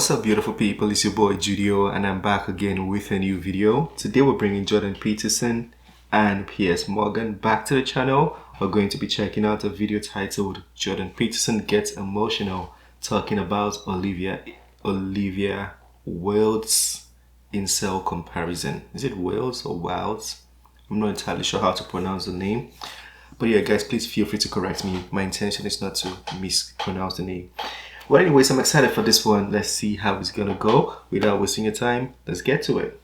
What's up, beautiful people? It's your boy Judeo, and I'm back again with a new video. Today we're bringing Jordan Peterson and P.S. Morgan back to the channel. We're going to be checking out a video titled Jordan Peterson Gets Emotional, talking about Olivia Wilde's Incel comparison. Is it Wilde's or Wilde's? I'm not entirely sure how to pronounce the name. But yeah, guys, please feel free to correct me. My intention is not to mispronounce the name. Well, anyways, I'm excited for this one. Let's see how it's going to go. Without wasting your time, let's get to it.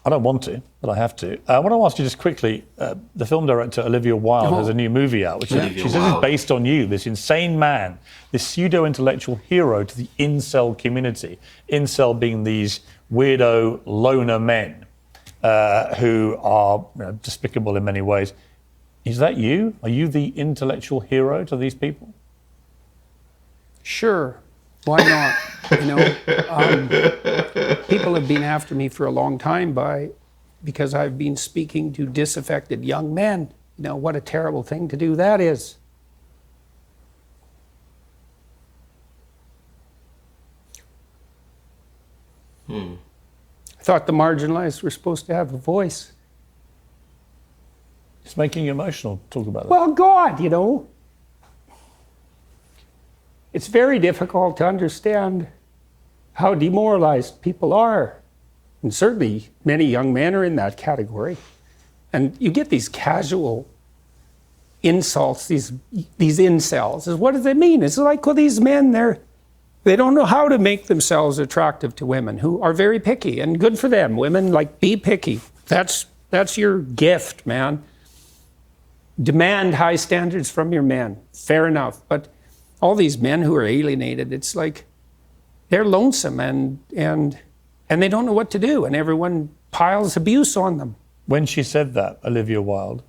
I don't want to, but I have to. I want to ask you just quickly, the film director Olivia Wilde has a new movie out, which she says is based on you, this insane man, this pseudo-intellectual hero to the incel community. Incel being these weirdo loner men who are despicable in many ways. Is that you? Are you the intellectual hero to these people? Sure. Why not? People have been after me for a long time because I've been speaking to disaffected young men. What a terrible thing to do that is. I thought the marginalized were supposed to have a voice. It's making you emotional to talk about that. Well, God, it's very difficult to understand how demoralized people are. And certainly many young men are in that category. And you get these casual insults, these incels. What does it mean? It's like, well, these men, they don't know how to make themselves attractive to women who are very picky, and good for them. Women, be picky. That's your gift, man. Demand high standards from your men. Fair enough. But all these men who are alienated, it's like they're lonesome and they don't know what to do, and everyone piles abuse on them. When she said that, Olivia Wilde,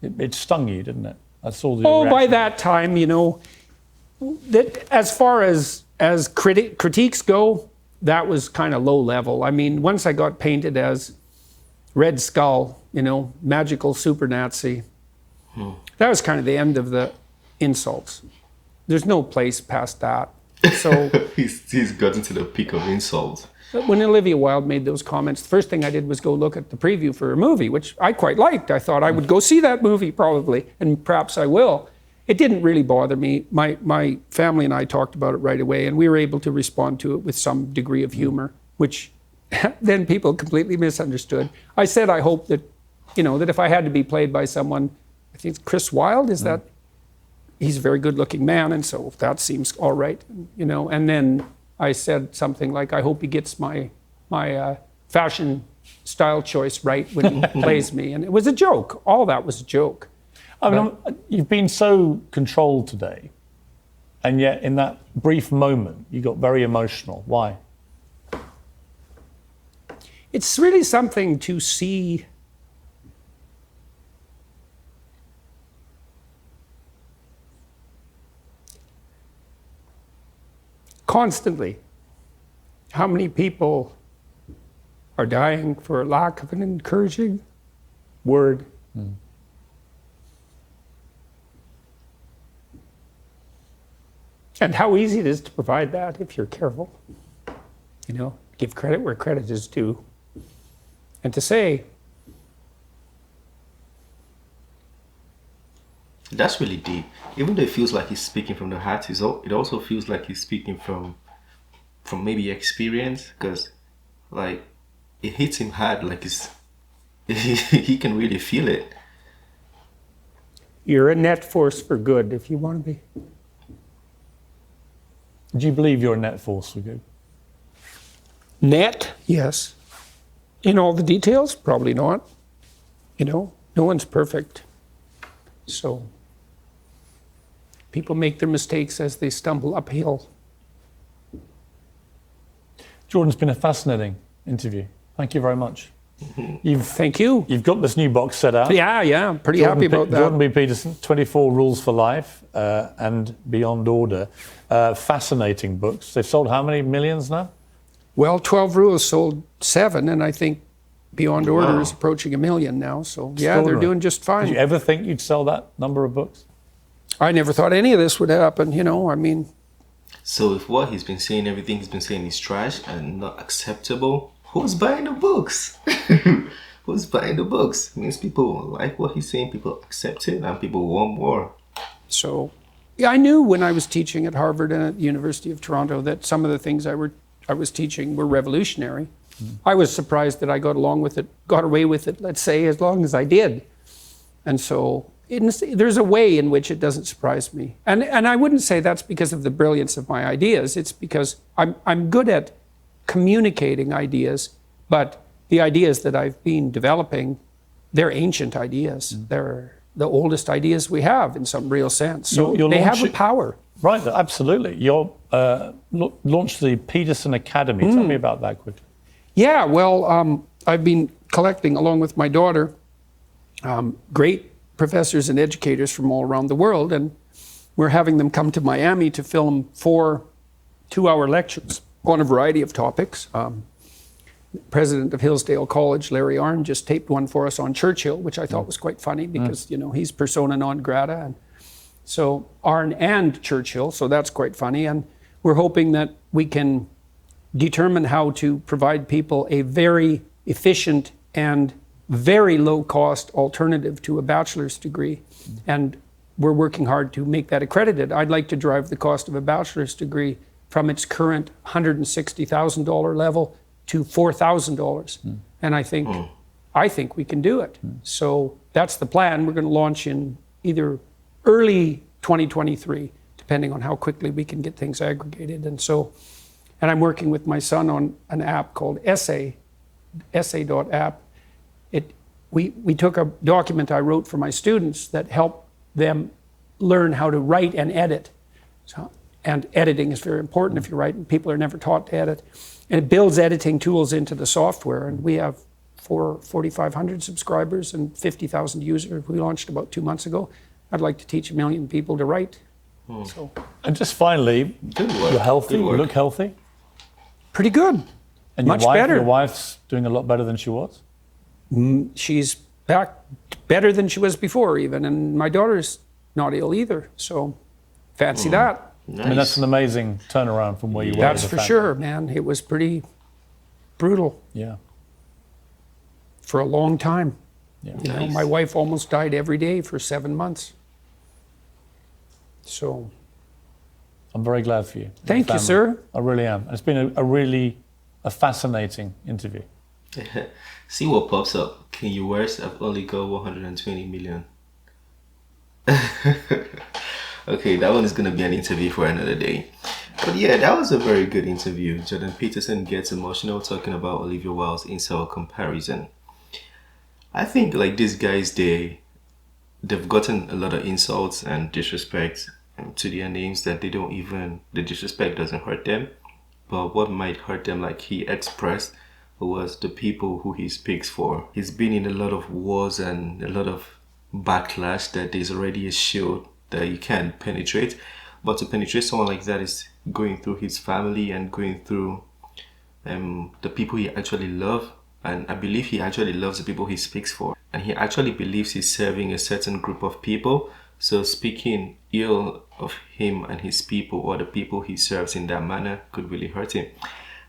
it stung you, didn't it? I saw the reaction. By that time, that as far as critiques go, that was kind of low level. I mean, once I got painted as Red Skull, magical super Nazi, that was kind of the end of the insults. There's no place past that. So he's gotten to the peak of insult. When Olivia Wilde made those comments, the first thing I did was go look at the preview for her movie, which I quite liked. I thought I would go see that movie probably, and perhaps I will. It didn't really bother me. My family and I talked about it right away, and we were able to respond to it with some degree of humor, which then people completely misunderstood. I said I hope that, that if I had to be played by someone, I think it's Chris Wilde, he's a very good-looking man, and so that seems all right, And then I said something like, I hope he gets my fashion style choice right when he plays me. And it was a joke. All that was a joke. I mean, you've been so controlled today, and yet in that brief moment, you got very emotional. Why? It's really something to see constantly how many people are dying for lack of an encouraging word. And how easy it is to provide that if you're careful. Give credit where credit is due. And to say, that's really deep. Even though it feels like he's speaking from the heart, it also feels like he's speaking from maybe experience, because it hits him hard, he can really feel it. You're a net force for good if you want to be. Do you believe you're a net force for good? Net, yes. In all the details, probably not. No one's perfect. So people make their mistakes as they stumble uphill. Jordan's been a fascinating interview. Thank you very much. Thank you. You've got this new box set out. Yeah, pretty happy about that. Jordan B. Peterson, 24 Rules for Life and Beyond Order. Fascinating books. They've sold how many millions now? Well, 12 Rules sold 7, and I think Beyond Order is approaching 1 million now. So yeah, they're doing just fine. Did you ever think you'd sell that number of books? I never thought any of this would happen, I mean. So if what he's been saying, everything he's been saying is trash and not acceptable, who's buying the books? Who's buying the books? It means people like what he's saying, people accept it, and people want more. So, yeah, I knew when I was teaching at Harvard and at the University of Toronto that some of the things I was teaching were revolutionary. I was surprised that I got away with it, let's say, as long as I did. And so there's a way in which it doesn't surprise me. And I wouldn't say that's because of the brilliance of my ideas. It's because I'm good at communicating ideas, but the ideas that I've been developing, they're ancient ideas. They're the oldest ideas we have in some real sense. So they have a power. Right, absolutely. You'll launch the Peterson Academy. Tell me about that quickly. Yeah, well, I've been collecting, along with my daughter, great professors and educators from all around the world, and we're having them come to Miami to film 4 two-hour lectures on a variety of topics. President of Hillsdale College, Larry Arnn, just taped one for us on Churchill, which I thought was quite funny because, you know, he's persona non grata. And so Arnn and Churchill, so that's quite funny. And we're hoping that we can determine how to provide people a very efficient and very low-cost alternative to a bachelor's degree. And we're working hard to make that accredited. I'd like to drive the cost of a bachelor's degree from its current $160,000 level to $4,000. And I think we can do it. So that's the plan. We're going to launch in either early 2023, depending on how quickly we can get things aggregated. And I'm working with my son on an app called essay.app. We took a document I wrote for my students that helped them learn how to write and edit. And editing is very important if you write, and people are never taught to edit. And it builds editing tools into the software. And we have 4,500 subscribers and 50,000 users. We launched about 2 months ago. I'd like to teach 1 million people to write. So. And just finally, you're healthy, you look healthy. Pretty good. And much better. Your wife's doing a lot better than she was? She's back better than she was before even. And my daughter's not ill either. So fancy that. Nice. I mean, that's an amazing turnaround from where you were. That's for sure, man. It was pretty brutal. Yeah. For a long time. Yeah. You know, my wife almost died every day for 7 months. So. I'm very glad for you. Thank you, sir. I really am. It's been a really fascinating interview. See what pops up. Kanye West, I've only got 120 million. Okay, that one is going to be an interview for another day. But yeah, that was a very good interview. Jordan Peterson gets emotional talking about Olivia Wilde's incel comparison. I think like these guys, they've gotten a lot of insults and disrespect to their names that they don't even, the disrespect doesn't hurt them. But what might hurt them, like he expressed, was the people who he speaks for. He's been in a lot of wars and a lot of backlash that there's already a shield that you can't penetrate. But to penetrate someone like that is going through his family and going through the people he actually loves. And I believe he actually loves the people he speaks for. And he actually believes he's serving a certain group of people. So speaking ill of him and his people or the people he serves in that manner could really hurt him.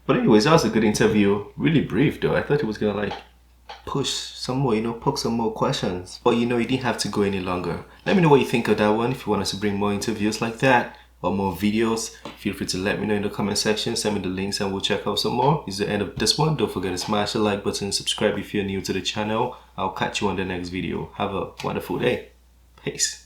But anyways, that was a good interview. Really brief though. I thought it was going to like push some more, poke some more questions. But you didn't have to go any longer. Let me know what you think of that one. If you want us to bring more interviews like that or more videos, feel free to let me know in the comment section. Send me the links and we'll check out some more. This is the end of this one. Don't forget to smash the like button, subscribe if you're new to the channel. I'll catch you on the next video. Have a wonderful day. Peace.